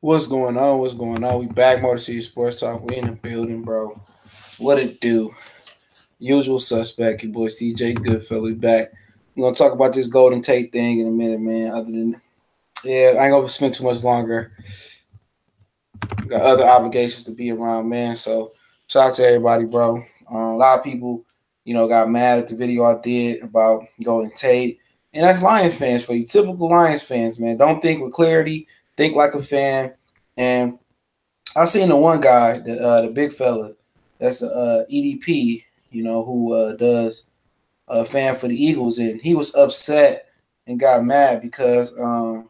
What's going on? What's going on? We back, Motor City Sports Talk. We in the building, bro. What it do? Usual suspect, your boy CJ Goodfellow. We back. We're gonna talk about this Golden Tate thing in a minute, man. Other than I ain't gonna spend too much longer. Got other obligations to be around, man. So shout out to everybody, bro. A lot of people, got mad at the video I did about Golden Tate, and that's Lions fans for you. Typical Lions fans, man. Don't think with clarity. Think like a fan. And I seen the one guy, the big fella, that's the EDP, who does a fan for the Eagles, and he was upset and got mad because the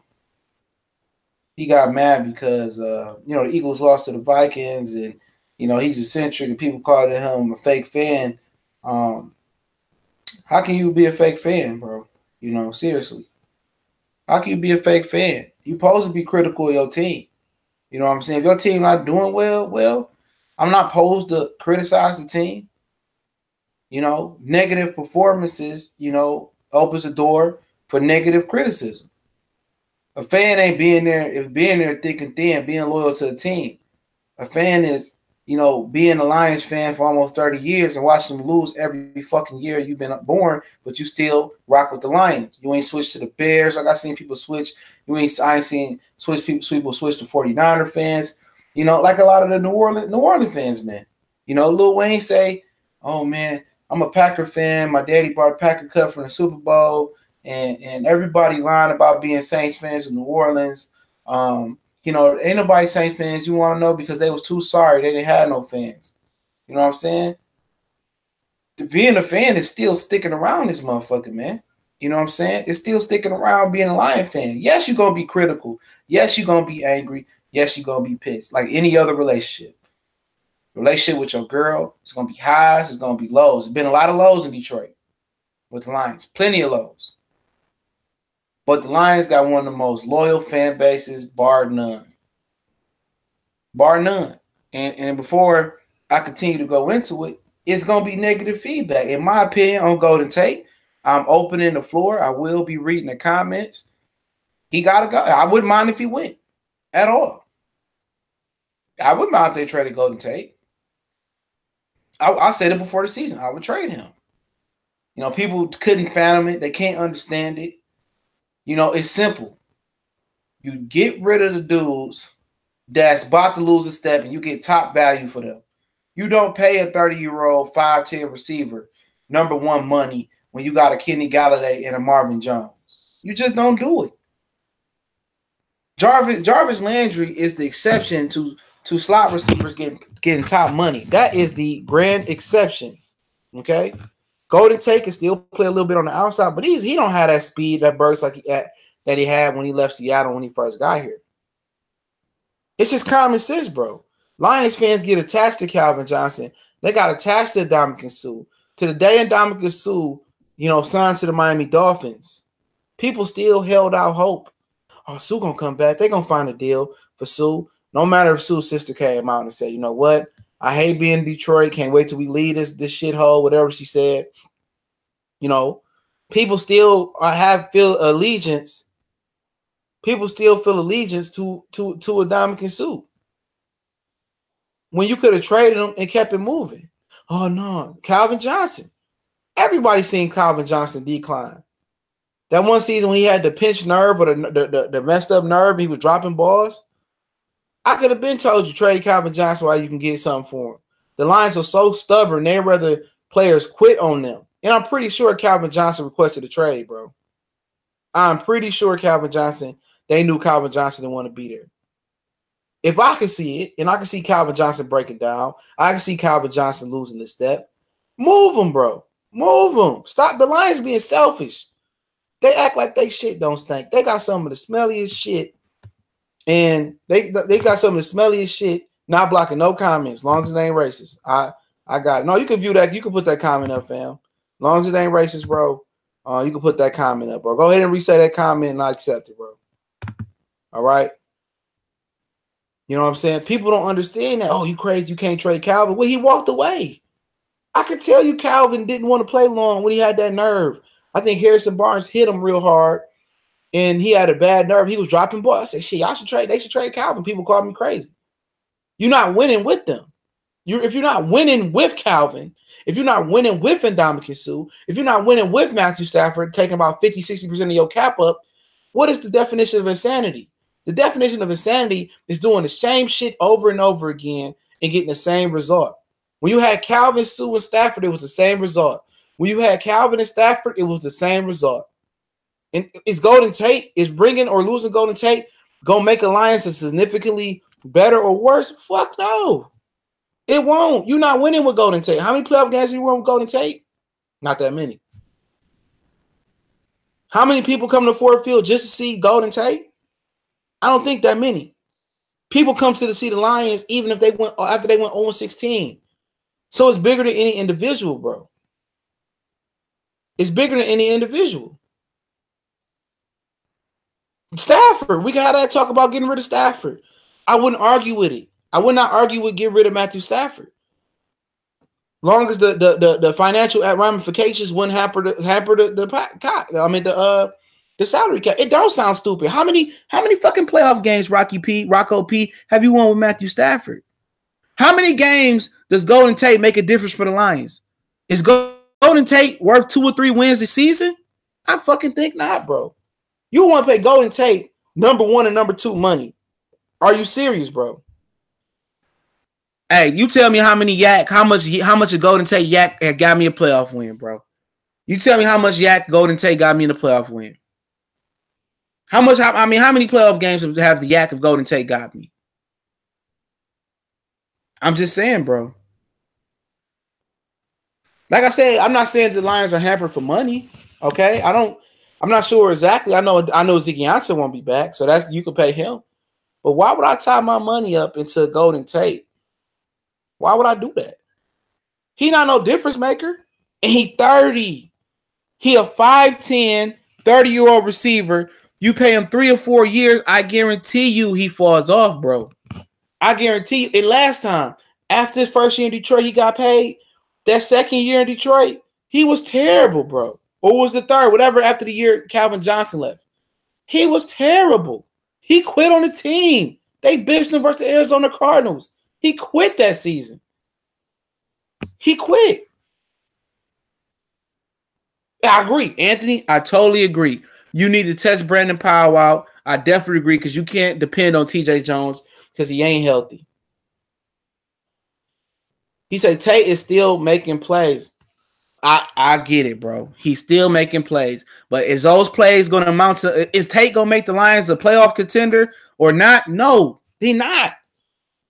Eagles lost to the Vikings, and he's eccentric, and people called him a fake fan. How can you be a fake fan, bro? Seriously, how can you be a fake fan? You supposed to be critical of your team. You know what I'm saying? If your team not doing well, I'm not supposed to criticize the team. Negative performances, opens the door for negative criticism. A fan ain't being there thick and thin, being loyal to the team. A fan is, being a Lions fan for almost 30 years and watching them lose every fucking year you've been born, but you still rock with the Lions. You ain't switched to the Bears. Like I seen people switch. I ain't seen people switch to 49er fans. Like a lot of the New Orleans fans, man. Lil Wayne say, "Oh man, I'm a Packer fan. My daddy brought a Packer cup from the Super Bowl." And everybody lying about being Saints fans in New Orleans. Ain't nobody Saints fans, you want to know, because they was too sorry. They didn't have no fans. You know what I'm saying? Being a fan is still sticking around this motherfucker, man. You know what I'm saying? It's still sticking around being a Lion fan. Yes, you're going to be critical. Yes, you're going to be angry. Yes, you're going to be pissed. Like any other relationship. Relationship with your girl, it's going to be highs, it's going to be lows. There's been a lot of lows in Detroit with the Lions. Plenty of lows. But the Lions got one of the most loyal fan bases, bar none. Bar none. And before I continue to go into it, it's going to be negative feedback. In my opinion, on Golden Tate, I'm opening the floor. I will be reading the comments. He got to go. I wouldn't mind if he went at all. I wouldn't mind if they traded Golden Tate. I said it before the season. I would trade him. People couldn't fathom it. They can't understand it. It's simple. You get rid of the dudes that's about to lose a step and you get top value for them. You don't pay a 30-year-old 5'10" receiver number one money when you got a Kenny Galladay and a Marvin Jones. You just don't do it. Jarvis Landry is the exception to slot receivers getting top money. That is the grand exception. Okay? Golden Tate can still play a little bit on the outside, but he don't have that speed, that burst that he had when he left Seattle when he first got here. It's just common sense, bro. Lions fans get attached to Calvin Johnson. They got attached to Ndamukong Suh. To the day Ndamukong Suh, signed to the Miami Dolphins, people still held out hope. Oh, Suh gonna come back. They're gonna find a deal for Suh. No matter if Suh's sister came out and said, "You know what? I hate being in Detroit. Can't wait till we leave this shithole," whatever she said. People still feel allegiance. People still feel allegiance to Ndamukong Suh. When you could have traded him and kept it moving. Oh no, Calvin Johnson. Everybody seen Calvin Johnson decline. That one season when he had the pinched nerve or the messed up nerve, he was dropping balls. I could have been told you trade Calvin Johnson while you can get something for him. The Lions are so stubborn, they'd rather players quit on them. And I'm pretty sure Calvin Johnson requested a trade, bro. I'm pretty sure they knew Calvin Johnson didn't want to be there. If I can see it, and I can see Calvin Johnson breaking down, I can see Calvin Johnson losing the step. Move him, bro. Move him. Stop the Lions being selfish. They act like they shit don't stink. They got some of the smelliest shit. And they got some of the smelliest shit, not blocking no comments, as long as it ain't racist. I got it. No, you can view that. You can put that comment up, fam. As long as it ain't racist, bro, you can put that comment up, bro. Go ahead and reset that comment and I accept it, bro. All right? You know what I'm saying? People don't understand that. Oh, you crazy. You can't trade Calvin. Well, he walked away. I could tell you Calvin didn't want to play long when he had that nerve. I think Harrison Barnes hit him real hard. and he had a bad nerve. He was dropping balls. I said, shit, y'all should trade. They should trade Calvin. People call me crazy. You're not winning with them. If you're not winning with Calvin, if you're not winning with Ndamukong Suh, if you're not winning with Matthew Stafford, taking about 50, 60% of your cap up, what is the definition of insanity? The definition of insanity is doing the same shit over and over again and getting the same result. When you had Calvin, Suh, and Stafford, it was the same result. When you had Calvin and Stafford, it was the same result. And is Golden Tate, is bringing or losing Golden Tate going to make alliances significantly better or worse? Fuck no. It won't. You're not winning with Golden Tate. How many playoff games have you won with Golden Tate? Not that many. How many people come to Ford Field just to see Golden Tate? I don't think that many. People come to see the Lions even if they went after they went 0-16. So it's bigger than any individual, bro. It's bigger than any individual. Stafford, we got that talk about getting rid of Stafford. I wouldn't argue with it. I would not argue with get rid of Matthew Stafford. Long as the financial ramifications wouldn't hamper the salary cap. It don't sound stupid. How many fucking playoff games, Rocco P, have you won with Matthew Stafford? How many games does Golden Tate make a difference for the Lions? Is Golden Tate worth 2 or 3 wins this season? I fucking think not, bro. You want to pay Golden Tate number 1 and number 2 money. Are you serious, bro? Hey, you tell me how much of Golden Tate Yak got me a playoff win, bro. You tell me how much Yak Golden Tate got me in a playoff win. How many playoff games have the Yak of Golden Tate got me? I'm just saying, bro. Like I said, I'm not saying the Lions are hampered for money. Okay, I'm not sure exactly. I know Zeke Johnson won't be back, so you can pay him. But why would I tie my money up into Golden Tate? Why would I do that? He not no difference maker, and he 30. He a 5'10", 30-year-old receiver. You pay him 3 or 4 years, I guarantee you he falls off, bro. I guarantee you. And last time, after his first year in Detroit, he got paid. That second year in Detroit, he was terrible, bro. Or was the third, whatever, after the year Calvin Johnson left. He was terrible. He quit on the team. They bitched him versus the Arizona Cardinals. He quit that season. He quit. I agree. Anthony, I totally agree. You need to test Brandon Powell out. I definitely agree because you can't depend on TJ Jones because he ain't healthy. He said Tate is still making plays. I get it, bro. He's still making plays. But is those plays going to amount to – is Tate going to make the Lions a playoff contender or not? No, he's not.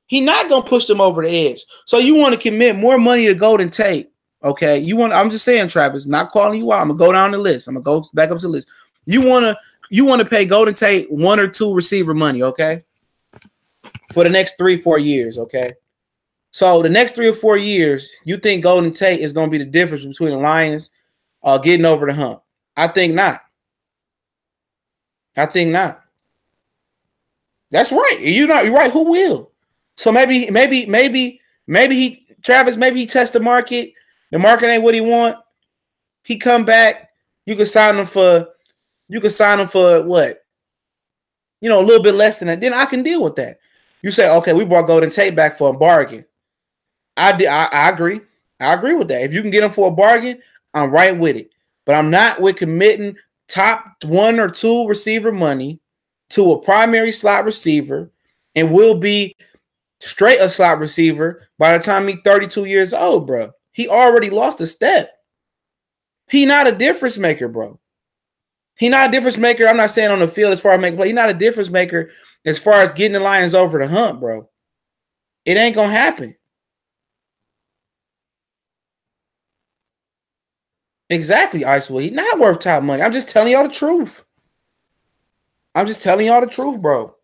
He's not going to push them over the edge. So you want to commit more money to Golden Tate, okay? I'm just saying, Travis, not calling you out. I'm going to go down the list. I'm going to go back up to the list. You want to pay Golden Tate 1 or 2 receiver money, okay? For the next 3-4 years, okay? So the next 3 or 4 years, you think Golden Tate is going to be the difference between the Lions getting over the hump? I think not. I think not. That's right. You're right. Who will? So maybe Travis tests the market. The market ain't what he want. He come back. You can sign him for what? A little bit less than that. Then I can deal with that. You say, okay, we brought Golden Tate back for a bargain. I agree. I agree with that. If you can get him for a bargain, I'm right with it. But I'm not with committing top 1 or 2 receiver money to a primary slot receiver and will be straight a slot receiver by the time he's 32 years old, bro. He already lost a step. He not a difference maker, bro. He not a difference maker. I'm not saying on the field as far as making play. He's not a difference maker as far as getting the Lions over the hump, bro. It ain't going to happen. Exactly, Icewood. He's not worth top money. I'm just telling y'all the truth. Bro.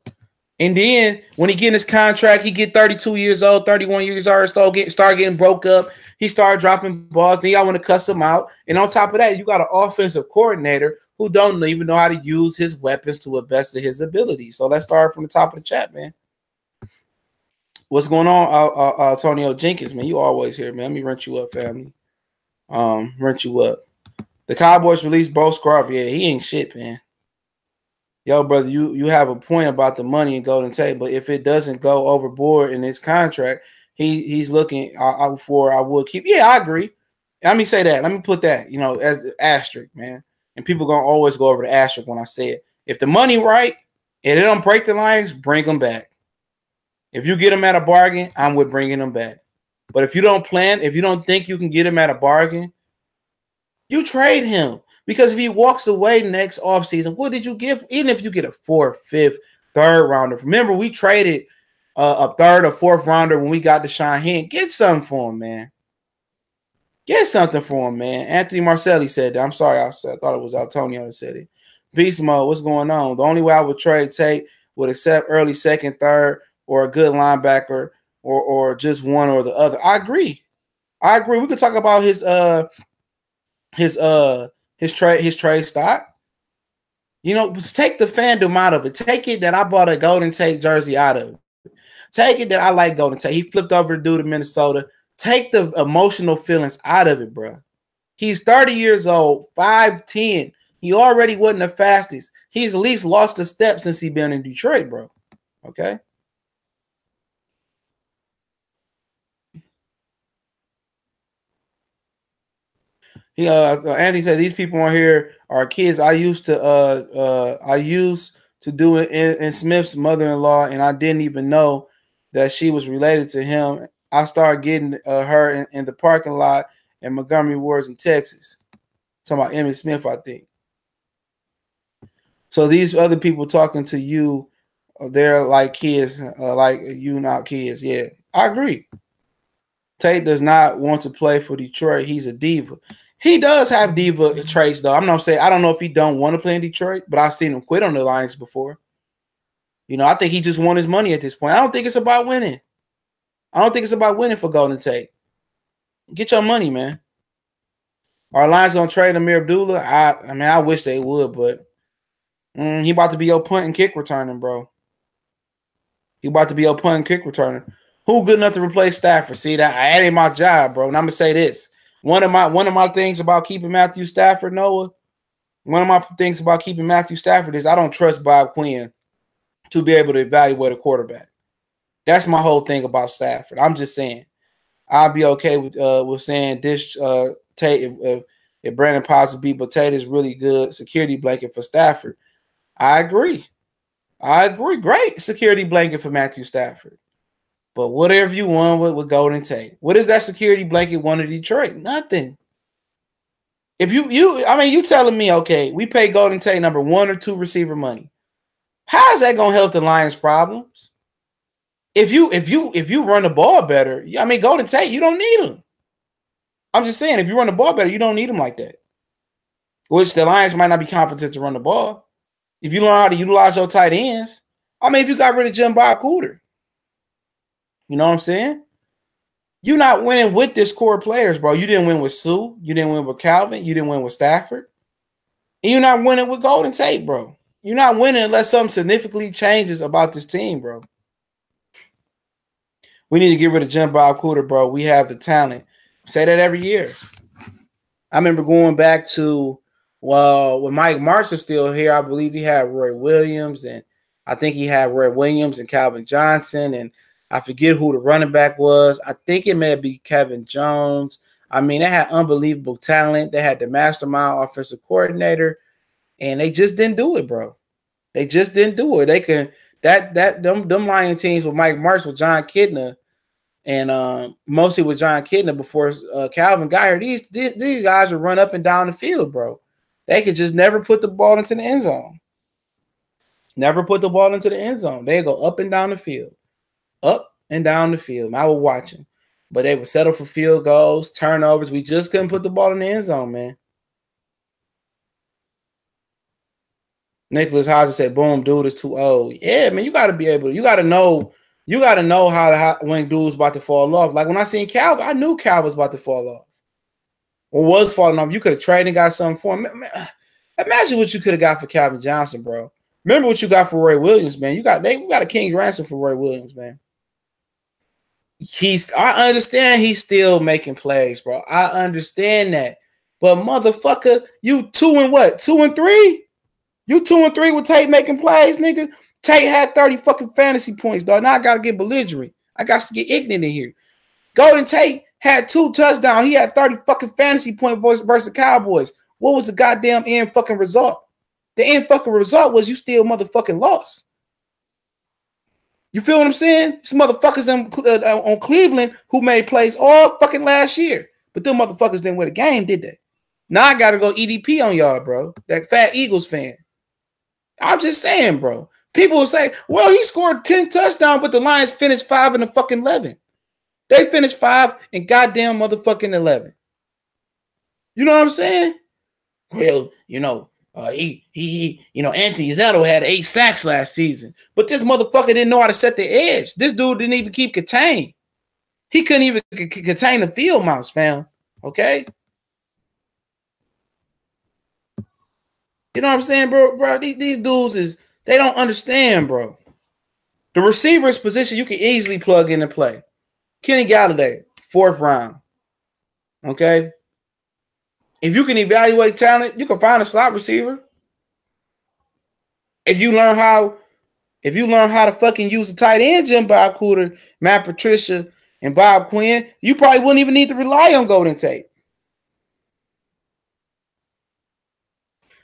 And then when he get in his contract, he get 32 years old, 31 years old, start getting broke up. He started dropping balls. Then y'all want to cuss him out. And on top of that, you got an offensive coordinator who don't even know how to use his weapons to the best of his ability. So let's start from the top of the chat, man. What's going on, Antonio Jenkins, man? You always here, man. Let me rent you up, family. Rent you up. The Cowboys released Bo Scrubb. Yeah, he ain't shit, man. Yo, brother, you have a point about the money in Golden Tate, but if it doesn't go overboard in his contract, he's looking for I will keep. Yeah, I agree. Let me say that. Let me put that, as the asterisk, man. And people gonna always go over the asterisk when I say it. If the money right and it don't break the Lions, bring them back. If you get them at a bargain, I'm with bringing them back. But if you don't think you can get him at a bargain, you trade him. Because if he walks away next offseason, what did you give? Even if you get a 4th, 5th, 3rd rounder. Remember, we traded a 3rd or 4th rounder when we got Deshaun Hint. Get something for him, man. Get something for him, man. Anthony Marcelli said that. I'm sorry, I thought it was Antonio that said it. Beast mode, what's going on? The only way I would trade Tate would accept early 2nd, 3rd, or a good linebacker, or just one or the other. I agree. We could talk about his trade stock. Take the fandom out of it. Take it that I bought a Golden Tate jersey out of it. Take it that I like Golden Tate. He flipped over to do to Minnesota. Take the emotional feelings out of it, bro. He's 30 years old, 5'10". He already wasn't the fastest. He's at least lost a step since he's been in Detroit, bro. Okay? Anthony said these people on here are kids. I used to do it in Smith's mother-in-law, and I didn't even know that she was related to him. I started getting her in the parking lot in Montgomery Wards in Texas. Talking about Emmitt Smith, I think. So these other people talking to you, they're like kids, like you not kids. Yeah, I agree. Tate does not want to play for Detroit. He's a diva. He does have diva traits, though. I'm not saying I don't know if he don't want to play in Detroit, but I've seen him quit on the Lions before. I think he just won his money at this point. I don't think it's about winning. I don't think it's about winning for Golden Tate. Get your money, man. Are Lions gonna trade Amir Abdullah? I wish they would, but he about to be your punt and kick returning, bro. He about to be your punt and kick returner. Who good enough to replace Stafford? See, that ain't my job, bro. And I'm gonna say this. One of my things about keeping Matthew Stafford, Noah. One of my things about keeping Matthew Stafford is I don't trust Bob Quinn to be able to evaluate a quarterback. That's my whole thing about Stafford. I'm just saying, I'll be okay with saying this Tate if Brandon possibly, but Tate is really good security blanket for Stafford. I agree. Great security blanket for Matthew Stafford. But whatever you want with Golden Tate, what is that security blanket want to Detroit? Nothing. If you telling me, okay, we pay Golden Tate number 1 or 2 receiver money. How is that gonna help the Lions' problems? If you run the ball better, Golden Tate, you don't need him. I'm just saying, if you run the ball better, you don't need him like that. Which the Lions might not be competent to run the ball. If you learn how to utilize your tight ends, if you got rid of Jim Bob Cooter, you know what I'm saying? You're not winning with this core players, bro. You didn't win with Sue. You didn't win with Calvin. You didn't win with Stafford. And you're not winning with Golden Tate, bro. You're not winning unless something significantly changes about this team, bro. We need to get rid of Jim Bob Cooter, bro. We have the talent. Say that every year. I remember going back to, when Mike Martz was still here, I believe he had Roy Williams, and I think he had Roy Williams and Calvin Johnson, and I forget who the running back was. I think it may be Kevin Jones. They had unbelievable talent. They had the mastermind offensive coordinator, and they just didn't do it, bro. They just didn't do it. They can them Lion teams with Mike Martz with John Kidner, and mostly with John Kidner before Calvin got here. These guys would run up and down the field, bro. They could just never put the ball into the end zone. Never put the ball into the end zone. They go up and down the field. Up and down the field. I would watch them. But they would settle for field goals, turnovers. We just couldn't put the ball in the end zone, man. Nicholas Hodges said, boom, dude is too old. Yeah, man, you got to know how when dude's about to fall off. Like when I seen Calvin, I knew Calvin was about to fall off. Or was falling off. You could have traded and got something for him. Imagine what you could have got for Calvin Johnson, bro. Remember what you got for Roy Williams, man. We got a king's ransom for Roy Williams, man. I understand he's still making plays, bro. I understand that. But motherfucker, you 2 and what? 2 and 3? You 2-3 with Tate making plays, nigga. Tate had 30 fucking fantasy points, dog. Now I gotta get belligerent. I got to get ignorant in here. Golden Tate had 2 touchdowns. He had 30 fucking fantasy points versus Cowboys. What was the goddamn end fucking result? The end fucking result was you still motherfucking lost. You feel what I'm saying? Some motherfuckers on Cleveland who made plays all fucking last year. But them motherfuckers didn't win a game, did they? Now I got to go EDP on y'all, bro. That fat Eagles fan. I'm just saying, bro. People will say, well, he scored 10 touchdowns, but the Lions finished 5 in the fucking 11. They finished 5 in goddamn motherfucking 11. You know what I'm saying? Well, Anthony Izzetto had 8 sacks last season, but this motherfucker didn't know how to set the edge. This dude didn't even keep contained. He couldn't even contain the field mouse, fam. Okay? You know what I'm saying, bro? These dudes they don't understand, bro. The receiver's position you can easily plug in and play. Kenny Galladay, 4th round. Okay? If you can evaluate talent, you can find a slot receiver. If you learn how to fucking use a tight end, Jim Bob Cooter, Matt Patricia, and Bob Quinn, you probably wouldn't even need to rely on Golden Tate.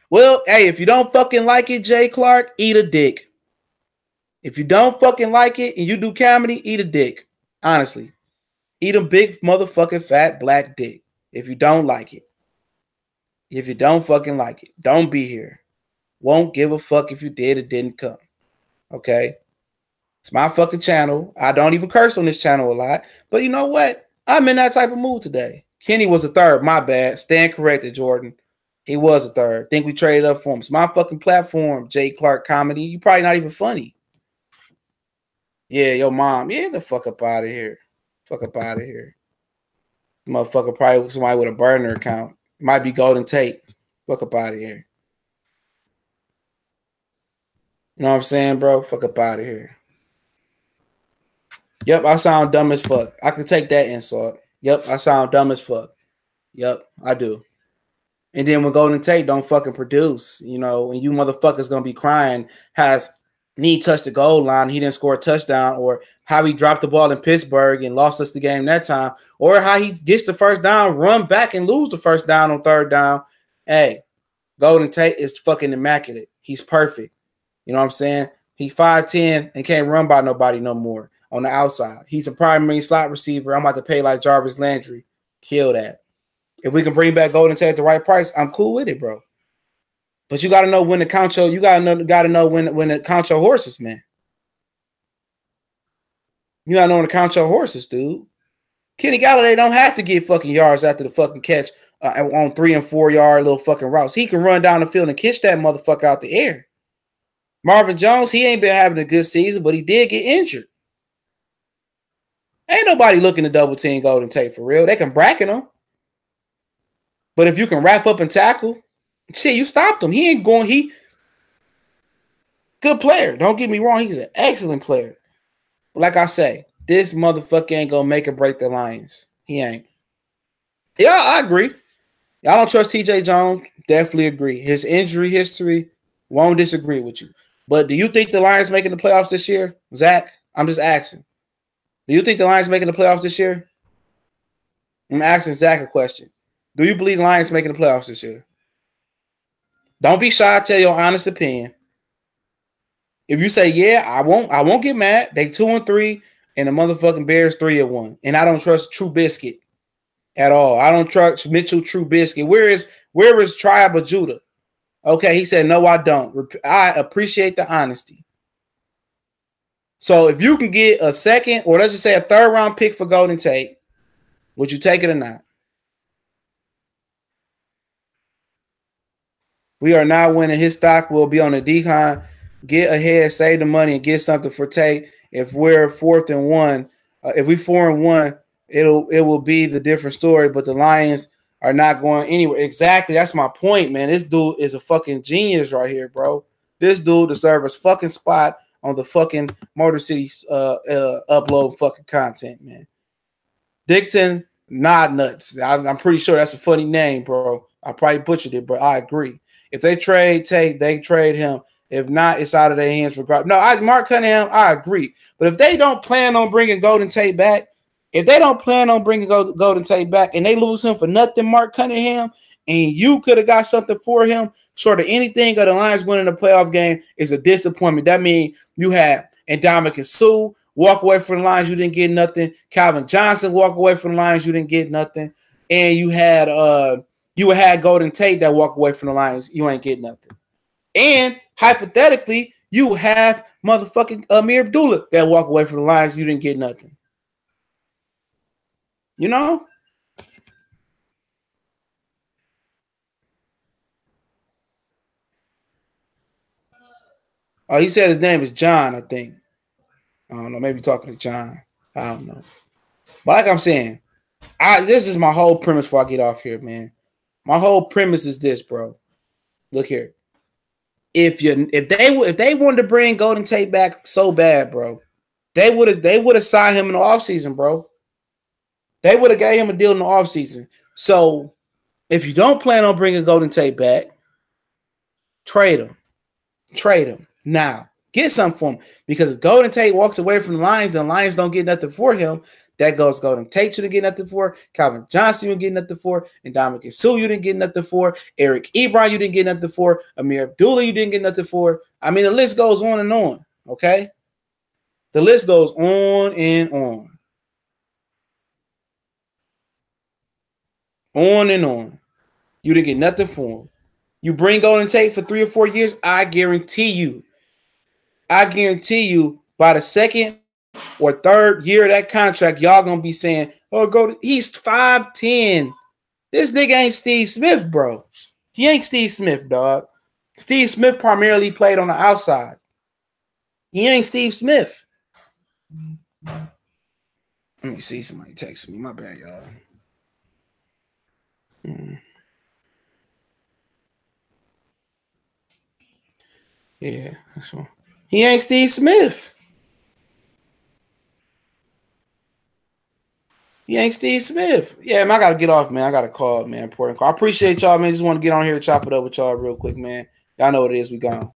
Well, hey, if you don't fucking like it, Jay Clark, eat a dick. If you don't fucking like it and you do comedy, eat a dick. Honestly. Eat a big motherfucking fat black dick. If you don't like it. If you don't fucking like it, don't be here. Won't give a fuck if you did or didn't come. Okay? It's my fucking channel. I don't even curse on this channel a lot. But you know what? I'm in that type of mood today. Kenny was a 3rd. My bad. Stand corrected, Jordan. He was a 3rd. Think we traded up for him. It's my fucking platform, Jay Clark Comedy. You probably not even funny. Yeah, your mom. Yeah, the fuck up out of here. Fuck up out of here. Motherfucker probably somebody with a burner account. Might be Golden Tate. Fuck up out of here. You know what I'm saying, bro? Fuck up out of here. Yep, I sound dumb as fuck. I can take that insult. Yep, I sound dumb as fuck. Yep, I do. And then when Golden Tate don't fucking produce, and you motherfuckers gonna be crying, has knee touched the goal line, he didn't score a touchdown, or how he dropped the ball in Pittsburgh and lost us the game that time, or how he gets the first down, run back and lose the first down on 3rd down. Hey, Golden Tate is fucking immaculate. He's perfect. You know what I'm saying? He's 5'10" and can't run by nobody no more on the outside. He's a primary slot receiver. I'm about to pay like Jarvis Landry. Kill that. If we can bring back Golden Tate at the right price, I'm cool with it, bro. But you gotta know when to count your. You gotta know when to count your horses, man. You gotta know when to count your horses, dude. Kenny Galladay don't have to get fucking yards after the fucking catch on 3 and 4 yard little fucking routes. He can run down the field and catch that motherfucker out the air. Marvin Jones, he ain't been having a good season, but he did get injured. Ain't nobody looking to double team Golden Tate for real. They can bracket him. But if you can wrap up and tackle, shit, you stopped him. He ain't going. Good player. Don't get me wrong. He's an excellent player. But like I say, this motherfucker ain't going to make or break the Lions. He ain't. Yeah, I agree. Y'all don't trust TJ Jones? Definitely agree. His injury history, won't disagree with you. But do you think the Lions making the playoffs this year? Zach, I'm just asking. Do you think the Lions making the playoffs this year? I'm asking Zach a question. Do you believe the Lions making the playoffs this year? Don't be shy. Tell your honest opinion. If you say, yeah, I won't get mad. They 2-3 and the motherfucking Bears 3-1. And I don't trust Trubisky at all. I don't trust Mitchell Trubisky. Where is Tribe of Judah? Okay, he said, no, I don't. I appreciate the honesty. So if you can get a second, or let's just say a 3rd round pick for Golden Tate, would you take it or not? We are not winning. His stock will be on the decline. Get ahead, save the money, and get something for Tate. If we're 4th and 1, if we 4-1, it will be the different story. But the Lions are not going anywhere. Exactly. That's my point, man. This dude is a fucking genius right here, bro. This dude deserves a fucking spot on the fucking Motor City upload fucking content, man. Dickton Nod Nuts. I'm pretty sure that's a funny name, bro. I probably butchered it, but I agree. If they trade Tate, they trade him. If not, it's out of their hands. Regardless. No, Mark Cunningham, I agree. But if they don't plan on bringing Golden Tate back, if they don't plan on bringing Golden Tate back and they lose him for nothing, Mark Cunningham, and you could have got something for him, short of anything of the Lions winning a playoff game is a disappointment. That means you had Ndamukong Suh walk away from the Lions, you didn't get nothing. Calvin Johnson walk away from the Lions, you didn't get nothing. And you had Golden Tate that walk away from the Lions, you ain't get nothing. And hypothetically, you have motherfucking Amir Abdullah that walk away from the Lions, you didn't get nothing. You know? Oh, he said his name is John, I think. I don't know. Maybe talking to John. I don't know. But like I'm saying, this is my whole premise before I get off here, man. My whole premise is this, bro. Look here. If they wanted to bring Golden Tate back so bad, bro, they would have signed him in the offseason, bro. They would have gave him a deal in the offseason. So if you don't plan on bringing Golden Tate back, trade him. Trade him now. Get something for him. Because if Golden Tate walks away from the Lions and the Lions don't get nothing for him, that goes Golden Tate shouldn't get nothing for. Calvin Johnson you didn't get nothing for. And Ndamukong Suh you didn't get nothing for. Eric Ebron you didn't get nothing for. Amir Abdullah you didn't get nothing for. I mean, the list goes on and on. Okay? The list goes on and on. On and on. You didn't get nothing for him. You bring Golden Tate for 3 or 4 years, I guarantee you by the second or third year of that contract, y'all gonna be saying, oh, he's 5'10". This nigga ain't Steve Smith, bro. He ain't Steve Smith, dog. Steve Smith primarily played on the outside. He ain't Steve Smith. Let me see, somebody texting me. My bad, y'all. Yeah, that's one. He ain't Steve Smith. He ain't Steve Smith. Yeah, man, I got to get off, man. I got a call, man. Important call. I appreciate y'all, man. Just want to get on here and chop it up with y'all real quick, man. Y'all know what it is. We gone.